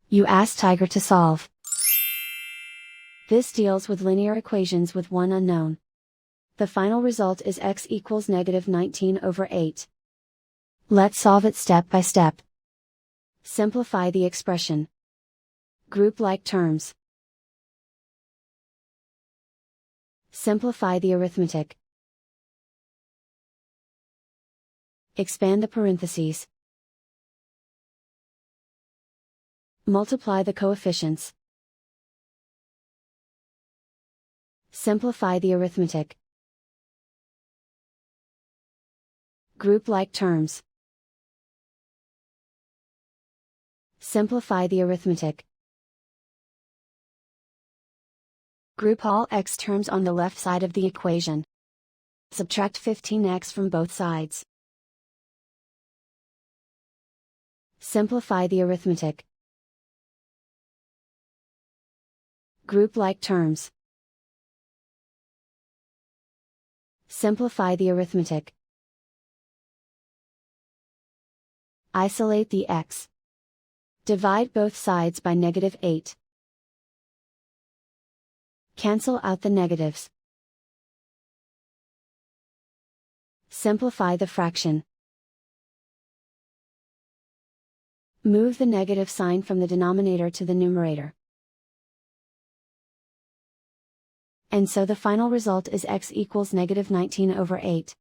You ask Tiger to solve. This deals with linear equations with one unknown. The final result is x equals -19/8. Let's solve it step by step. Simplify the expression. Group like terms. Simplify the arithmetic. Expand the parentheses. Multiply the coefficients. Simplify the arithmetic. Group like terms. Simplify the arithmetic. Group all x terms on the left side of the equation. Subtract 15x from both sides. Simplify the arithmetic. Group like terms. Simplify the arithmetic. Isolate the x. Divide both sides by -8. Cancel out the negatives. Simplify the fraction. Move the negative sign from the denominator to the numerator. And so the final result is x equals -19/8.